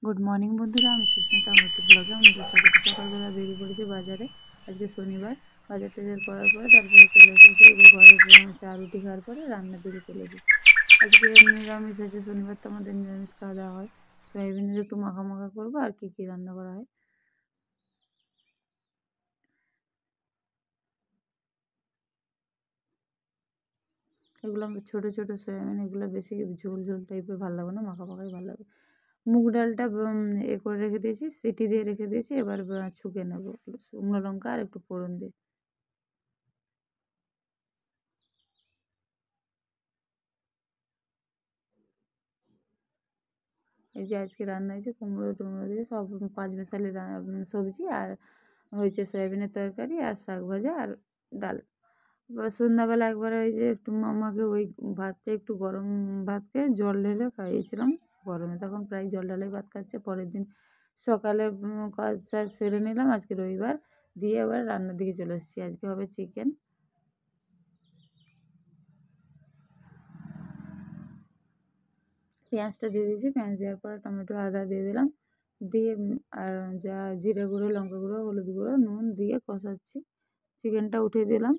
Good morning বন্ধুরা, আমি সুস্মিতা। আমার একটি ব্লগে আমাদের স্বাগত। সকালবেলা বেরিয়ে পড়েছে বাজারে। আজকে শনিবার। বাজার টাজার করার পরে তারপরে চলে এসেছি এই যে ঘরে চা রুটি খাওয়ার পরে রান্নার দিকে চলে এসেছি। আজকে নিরামিষ আছে, শনিবার তো আমাদের নিরামিষ খাওয়া দাওয়া হয়। সয়াবিনের একটু মাখা মাখা করবো আর কি কি রান্না করা হয়। এগুলো আমার ছোটো ছোটো সয়াবিন, এগুলো বেশি ঝোল ঝোল টাইপের ভালো লাগে না, মাখা মাখাই ভালো লাগে। মুগ ডালটা এ করে রেখে দিয়েছি, সিটি দিয়ে রেখে দিয়েছি। এবার ছুঁকে নেবো শুকনো লঙ্কা আর একটু ফোড়ন দিয়ে। এই যে আজকে রান্না হয়েছে কুমড়ো টুমড়ো দিয়ে সব পাঁচ মেশালি সবজি, আর হয়েছে সয়াবিনের তরকারি আর শাক ভাজা আর ডাল। এবার সন্ধ্যাবেলা একবারে ওই যে একটু মামাকে ওই ভাতটা একটু গরম ভাতকে জল ঢেলে খাইয়েছিলাম। গরমে তখন প্রায় জল ঢালাই ভাত খাচ্ছে। পরের দিন সকালে কাজ টাজ সেরে নিলাম, আজকে রবিবার, দিয়ে এবার রান্নার দিকে চলে এসেছি। আজকে হবে চিকেন। পেঁয়াজটা দিয়ে দিয়েছি, পেঁয়াজ দেওয়ার পরে টমেটো আদা দিয়ে দিলাম, দিয়ে আর যা জিরে গুঁড়ো, লঙ্কা গুঁড়ো, হলুদ গুঁড়ো, নুন দিয়ে কষাচ্ছি। চিকেনটা উঠিয়ে দিলাম।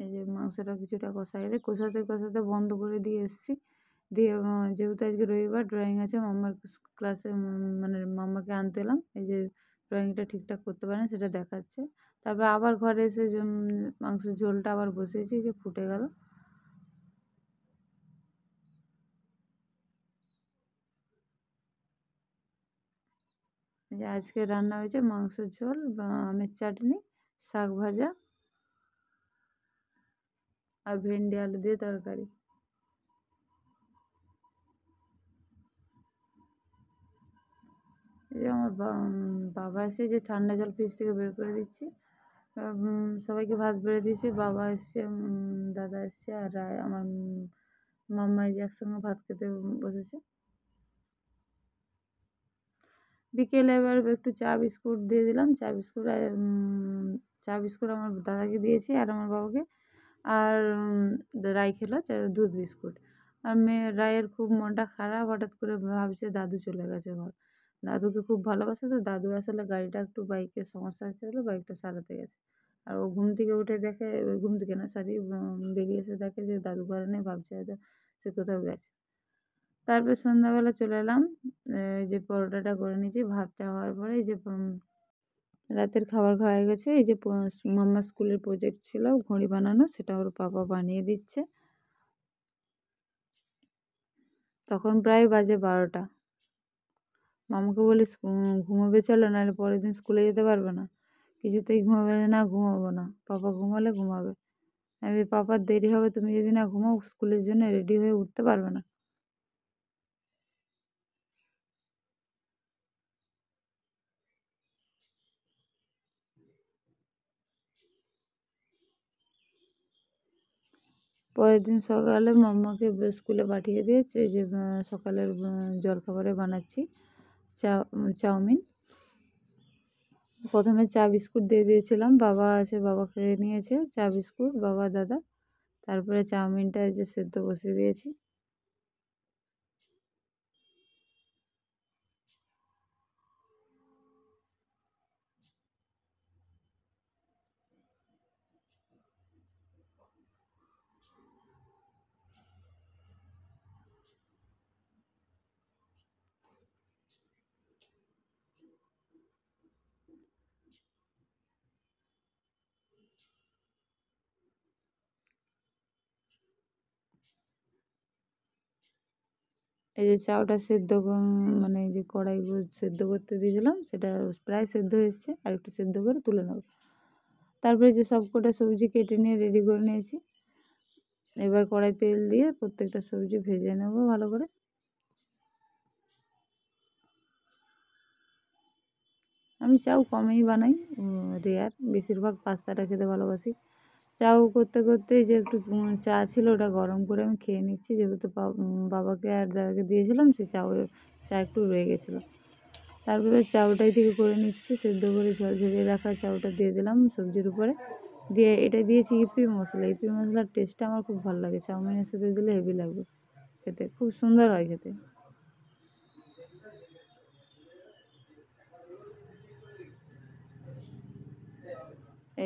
এই যে মাংসটা কিছুটা কষা গেছে, কষাতে কষাতে বন্ধ করে দিয়ে এসেছি। দিয়ে যেহেতু আজকে রবিবার ড্রয়িং আছে মাম্মার ক্লাসে, মানে মাম্মাকে আনতে এলাম। এই যে ড্রয়িংটা ঠিকঠাক করতে পারে না সেটা দেখাচ্ছে। তারপর আবার ঘরে এসে মাংসের ঝোলটা আবার বসিয়েছি, যে ফুটে গেল। যে আজকে রান্না হয়েছে মাংসের ঝোল, আমের চাটনি, শাক ভাজা আর ভেন্ডি আলু দিয়ে তরকারি। এই যে আমার বাবা এসে যে ঠান্ডা জল ফ্রিজ থেকে বের করে দিচ্ছি। সবাইকে ভাত বেড়ে দিয়েছি। বাবা এসছে, দাদা এসছে আর আমার মাম্মা এই যে একসঙ্গে ভাত খেতে বসেছে। বিকেলে এবার একটু চা বিস্কুট দিয়ে দিলাম। চা বিস্কুট আর চা বিস্কুট আমার দাদাকে দিয়েছি আর আমার বাবাকে। আর রাই খেলো দুধ বিস্কুট। আর রায়ের খুব মনটা খারাপ, হঠাৎ করে ভাবছে দাদু চলে গেছে ঘর। দাদুকে খুব ভালোবাসে, তো দাদু আসলে গাড়িটা একটু বাইকের সমস্যা আছে বলে বাইকটা সারাতে গেছে। আর ও ঘুম থেকে উঠে দেখে, ওই ঘুম থেকে না সরি, বেরিয়ে এসে দেখে যে দাদু ঘরে নেই, ভাবছে হয়তো সে কোথাও গেছে। তারপর সন্ধ্যাবেলা চলে এলাম। এই যে পরোটাটা করে নিয়েছি, ভাতটা হওয়ার পরে এই যে রাতের খাবার খাওয়া গেছে। এই যে মাম্মার স্কুলের প্রজেক্ট ছিল ঘড়ি বানানো, সেটা ওর পাপা বানিয়ে দিচ্ছে। তখন প্রায় বাজে 12টা। মামাকে বলি ঘুমোবে চলো, নাহলে পরের দিন স্কুলে যেতে পারবে না। কিছুতেই ঘুমাবে না, ঘুমাবো না, পাপা ঘুমালে ঘুমাবে। আমি পাপার দেরি হবে, তুমি যদি না ঘুমাও স্কুলের জন্য রেডি হয়ে উঠতে পারবে না। পরের দিন সকালে মাম্মাকে স্কুলে পাঠিয়ে দিয়েছে। এই যে সকালের জলখাবারে বানাচ্ছি চাউমিন। প্রথমে চা বিস্কুট দিয়ে দিয়েছিলাম, বাবা আছে, বাবা খেয়ে নিয়েছে চা বিস্কুট, বাবা দাদা। তারপরে চাউমিনটা এই যে সেদ্ধ বসিয়ে দিয়েছি। এই যে চাউটা সেদ্ধ মানে এই যে কড়াই সেদ্ধ করতে দিয়েছিলাম, সেটা প্রায় সেদ্ধ হয়ে এসছে, আর একটু সেদ্ধ করে তুলে নেব। তারপরে যে সব কটা সবজি কেটে নিয়ে রেডি করে নিয়েছি। এবার কড়াই তেল দিয়ে প্রত্যেকটা সবজি ভেজে নেব ভালো করে। আমি চাউ কমেই বানাই, রেয়ার, বেশিরভাগ পাস্তাটা খেতে ভালোবাসি। চাউ করতে করতে যে একটু চা ছিল ওটা গরম করে আমি খেয়ে নিচ্ছি, যেহেতু বাবাকে আর দাদাকে দিয়েছিলাম, সে চা একটু রয়ে গেছিলো। তারপরে চাউটাই থেকে করে নিচ্ছি, সেদ্ধ করে জল ঝরিয়ে রাখা চাউটা দিয়ে দিলাম সবজির উপরে। দিয়ে এটা দিয়েছি ইপি মশলা। ইপি মশলার টেস্টটা আমার খুব ভালো লাগে, চাউমিনের সাথে দিলে হেভি লাগবে খেতে, খুব সুন্দর হয় খেতে।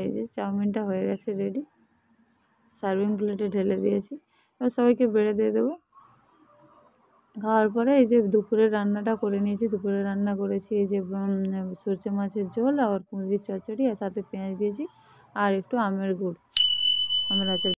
এই যে চাউমিনটা হয়ে গেছে রেডি, সার্ভিং প্লেটে ঢেলে দিয়েছি। এবার সবাইকে বেড়ে দিয়ে দেবো। খাওয়ার পরে এই যে দুপুরের রান্নাটা করে নিয়েছি। দুপুরে রান্না করেছি এই যে সরষে মাছের ঝোল আর কুঁদরির চচ্চড়ি, আর সাথে পেঁয়াজ দিয়েছি আর একটু আমের গুড়, আমের আচার